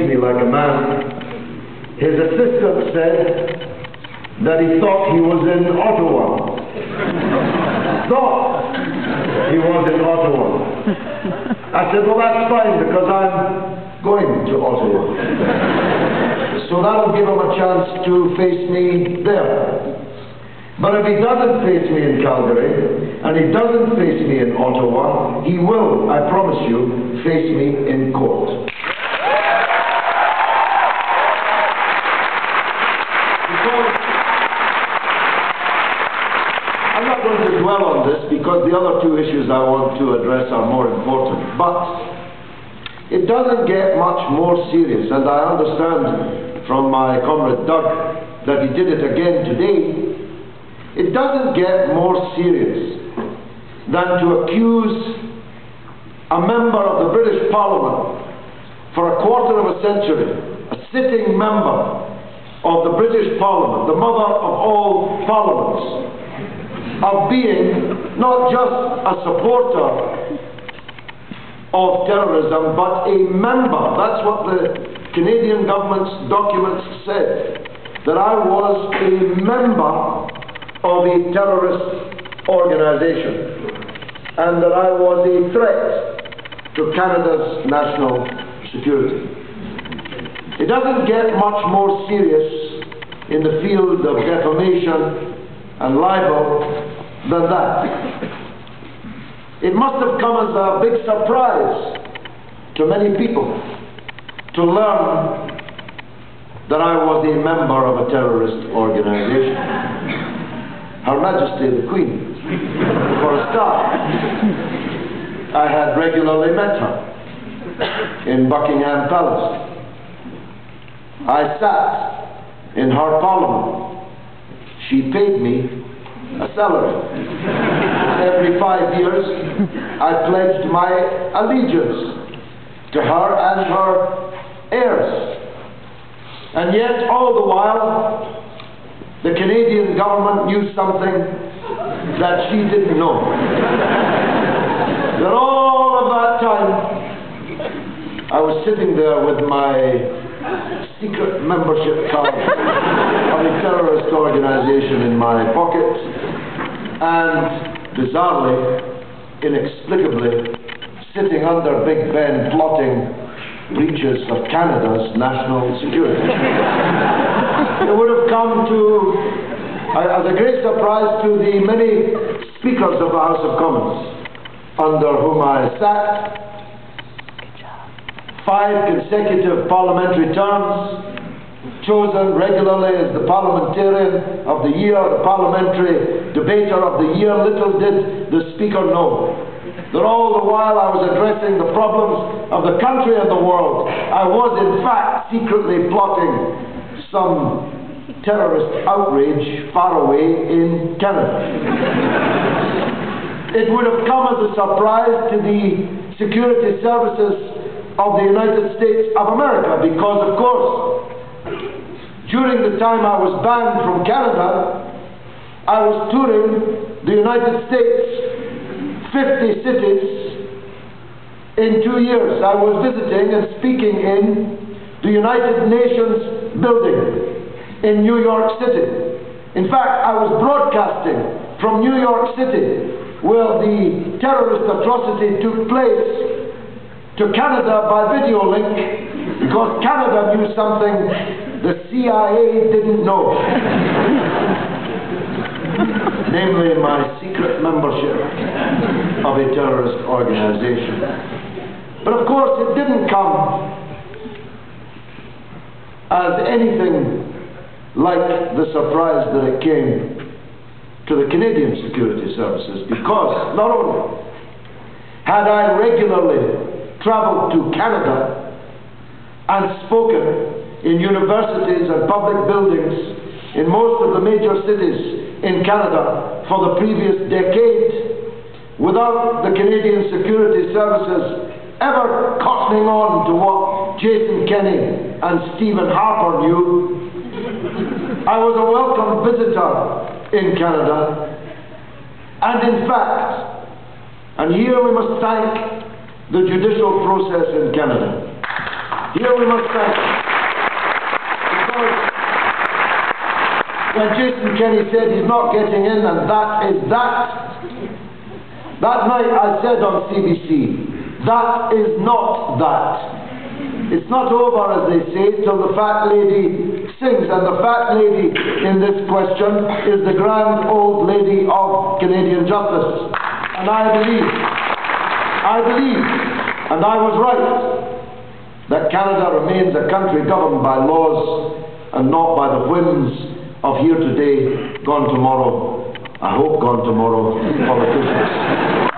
me like a man. His assistant said that he thought he was in Ottawa. Thought he was in Ottawa. I said, well, that's fine, because I'm going to Ottawa. So that'll give him a chance to face me there. But if he doesn't face me in Calgary, and he doesn't face me in Ottawa, he will, I promise you, face me in court. I'm not going to dwell on this because the other two issues I want to address are more important. But it doesn't get much more serious, and I understand from my comrade Doug that he did it again today. It doesn't get more serious than to accuse a member of the British Parliament for a quarter of a century, a sitting member of the British Parliament, the mother of all parliaments, of being not just a supporter of terrorism, but a member. That's what the Canadian government's documents said, that I was a member of a terrorist organization, and that I was a threat to Canada's national security. It doesn't get much more serious in the field of defamation and libel than that. It must have come as a big surprise to many people to learn that I was a member of a terrorist organization. Her Majesty the Queen, for a start. I had regularly met her in Buckingham Palace. I sat in her parliament. She paid me a salary. Every 5 years, I pledged my allegiance to her and her heirs. And yet, all the while, the Canadian government knew something that she didn't know. That all of that time, I was sitting there with my secret membership card of a terrorist organization in my pocket, and bizarrely, inexplicably, sitting under Big Ben plotting breaches of Canada's national security. It would have come to, as a great surprise to the many speakers of the House of Commons under whom I sat. 5 consecutive parliamentary terms, chosen regularly as the parliamentarian of the year, the parliamentary debater of the year. Little did the speaker know that all the while I was addressing the problems of the country and the world, I was in fact secretly plotting some terrorist outrage far away in Canada. It would have come as a surprise to the security services of the United States of America, because of course during the time I was banned from Canada, I was touring the United States, 50 cities in 2 years. I was visiting and speaking in the United Nations building in New York City. In fact, I was broadcasting from New York City, where the terrorist atrocity took place, to Canada by video link, because Canada knew something the CIA didn't know. Namely, my secret membership of a terrorist organization. But of course, it didn't come as anything like the surprise that it came to the Canadian security services, because not only had I regularly travelled to Canada and spoken in universities and public buildings in most of the major cities in Canada for the previous decade, without the Canadian security services ever cottoning on to what Jason Kenney and Stephen Harper knew, I was a welcome visitor in Canada. And in fact, and here we must thank the judicial process in Canada. Here we must stand. Because when Jason Kenney said he's not getting in, and that is that. That night I said on CBC, that is not that. It's not over, as they say, till the fat lady sings, and the fat lady in this question is the grand old lady of Canadian justice. And I believe, and I was right, that Canada remains a country governed by laws and not by the whims of here today, gone tomorrow, I hope gone tomorrow, politicians.